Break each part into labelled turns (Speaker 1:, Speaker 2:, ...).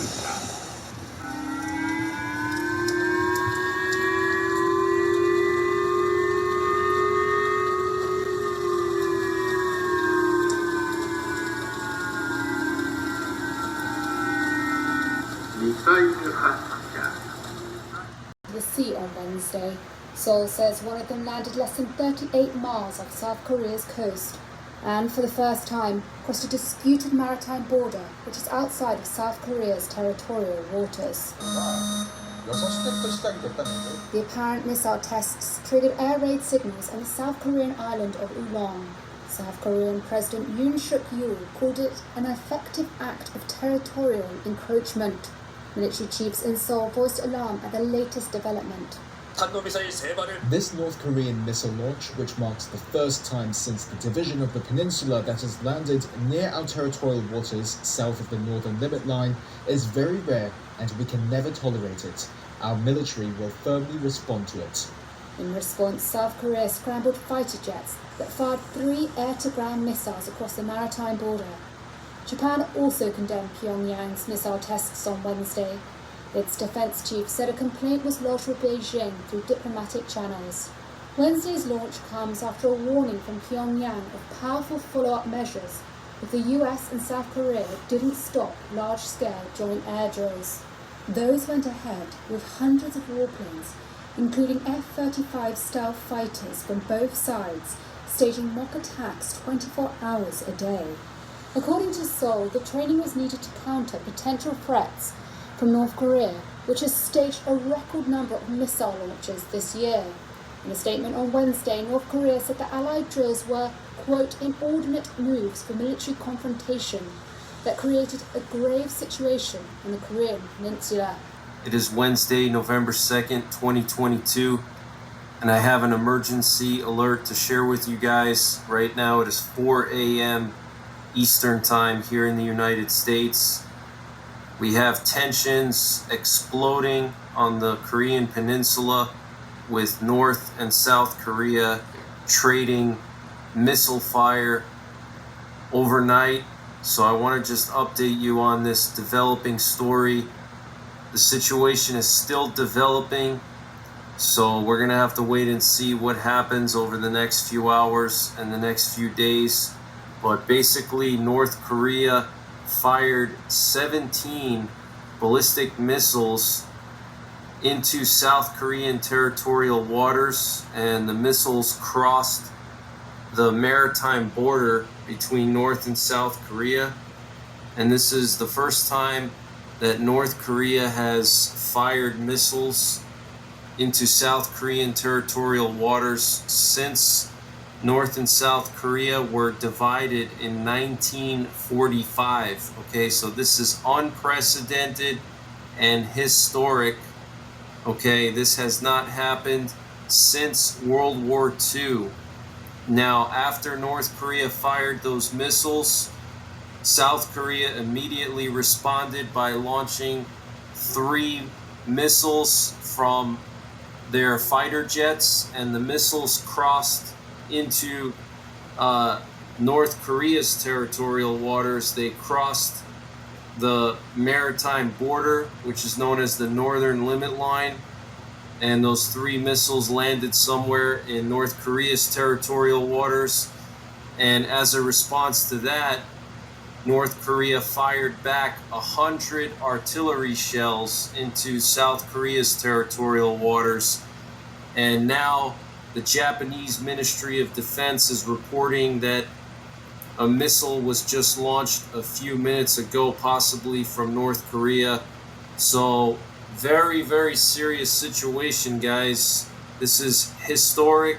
Speaker 1: 있습니다.
Speaker 2: The sea on Wednesday. Seoul says one of them landed less than 38 miles off South Korea's coast and, for the first time, crossed a disputed maritime border which is outside of South Korea's territorial waters.
Speaker 3: 6시부터 시작이 됐다는데.
Speaker 2: The apparent missile tests triggered air raid signals on the South Korean island of Ulon. South Korean President Yoon Suk-yeol called it an effective act of territorial encroachment. Military chiefs in Seoul voiced alarm at the latest development.
Speaker 4: This North Korean missile launch, which marks the first time since the division of the peninsula that has landed near our territorial waters south of the northern limit line, is very rare and we can never tolerate it. Our military will firmly respond to it.
Speaker 2: In response, South Korea scrambled fighter jets that fired 3 air-to-ground missiles across the maritime border. Japan also condemned Pyongyang's missile tests on Wednesday. Its defense chief said a complaint was lodged with Beijing through diplomatic channels. Wednesday's launch comes after a warning from Pyongyang of powerful follow-up measures if the US and South Korea didn't stop large-scale joint air drills. Those went ahead with hundreds of warplanes, including F-35 stealth fighters from both sides, staging mock attacks 24 hours a day. According to Seoul, the training was needed to counter potential threats from North Korea, which has staged a record number of missile launches this year. In a statement on Wednesday, North Korea said the Allied drills were, quote, inordinate moves for military confrontation that created a grave situation on the Korean peninsula.
Speaker 5: It is Wednesday, November 2nd, 2022, and I have an emergency alert to share with you guys. Right now it is 4 a.m. Eastern Time here in the United States. We have tensions exploding on the Korean Peninsula with North and South Korea trading missile fire overnight. So I want to just update you on this developing story. The situation is still developing, so we're going to have to wait and see what happens over the next few hours and the next few days. But basically, North Korea fired 17 ballistic missiles into South Korean territorial waters, and the missiles crossed the maritime border between North and South Korea. And this is the first time that North Korea has fired missiles into South Korean territorial waters since North and South Korea were divided in 1945. Okay, so this is unprecedented and historic. Okay, this has not happened since World War II. Now, after North Korea fired those missiles, South Korea immediately responded by launching 3 missiles from their fighter jets, and the missiles crossed into North Korea's territorial waters. They crossed the maritime border, which is known as the Northern Limit Line, and those 3 missiles landed somewhere in North Korea's territorial waters. And as a response to that, North Korea fired back 100 artillery shells into South Korea's territorial waters. And now the Japanese Ministry of Defense is reporting that a missile was just launched a few minutes ago, possibly from North Korea. So very, very serious situation, guys. This is historic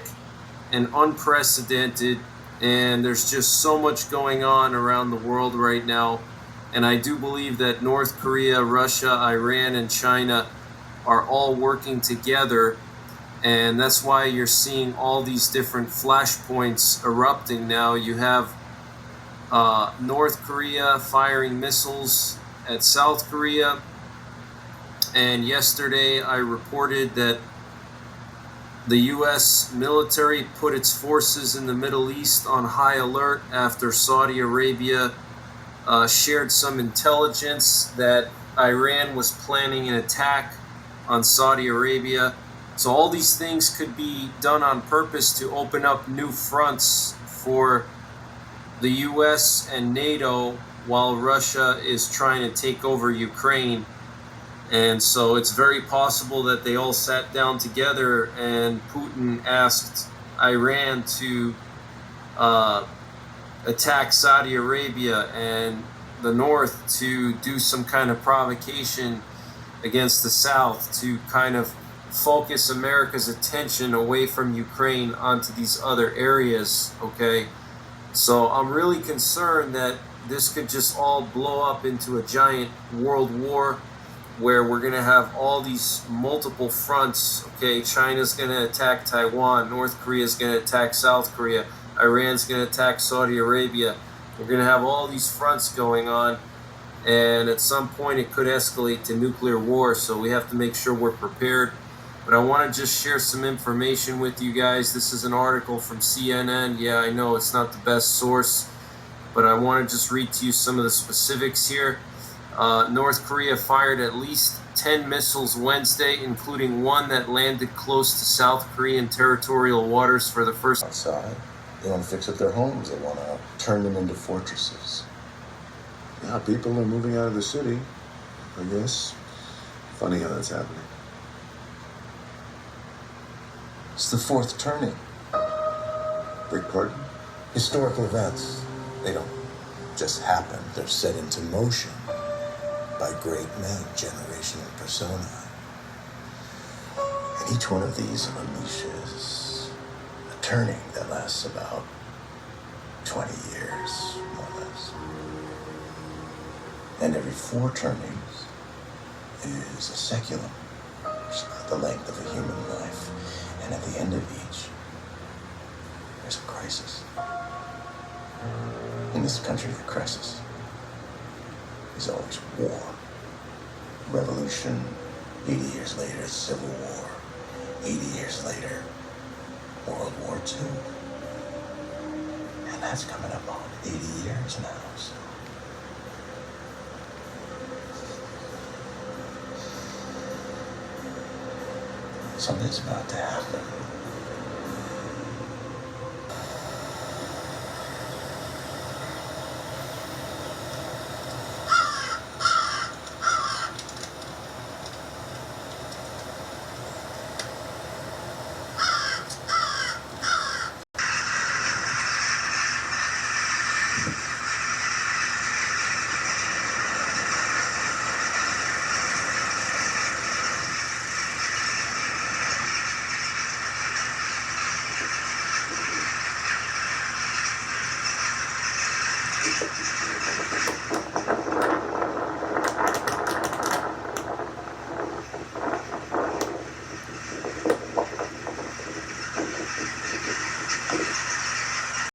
Speaker 5: and unprecedented, and there's just so much going on around the world right now. And I do believe that North Korea, Russia, Iran, and China are all working together. And that's why you're seeing all these different flashpoints erupting now. You have North Korea firing missiles at South Korea. And yesterday I reported that the U.S. military put its forces in the Middle East on high alert after Saudi Arabia shared some intelligence that Iran was planning an attack on Saudi Arabia. So all these things could be done on purpose to open up new fronts for the US and NATO while Russia is trying to take over Ukraine. And so it's very possible that they all sat down together and Putin asked Iran to attack Saudi Arabia and the North to do some kind of provocation against the South to kind of focus America's attention away from Ukraine onto these other areas, okay? So I'm really concerned that this could just all blow up into a giant world war where we're going to have all these multiple fronts, okay? China's going to attack Taiwan, North Korea's going to attack South Korea, Iran's going to attack Saudi Arabia. We're going to have all these fronts going on, and at some point it could escalate to nuclear war, so we have to make sure we're prepared. But I want to just share some information with you guys. This is an article from CNN. Yeah, I know it's not the best source, but I want to just read to you some of the specifics here. North Korea fired at least 10 missiles Wednesday, including one that landed close to South Korean territorial waters for the first time.
Speaker 1: Outside, they want to fix up their homes. They want to turn them into fortresses. Yeah, people are moving out of the city, I guess. Funny how that's happening. It's the fourth turning. Beg pardon? Historical events, they don't just happen. They're set into motion by great men, generational persona. And each one of these unleashes a turning that lasts about 20 years, more or less. And every 4 turnings is a seculum, which is about the length of a human life. And at the end of each, there's a crisis. In this country, the crisis is always war. Revolution, 80 years later, Civil War. 80 years later, World War II. And that's coming up on 80 years now, so. Something's about to happen.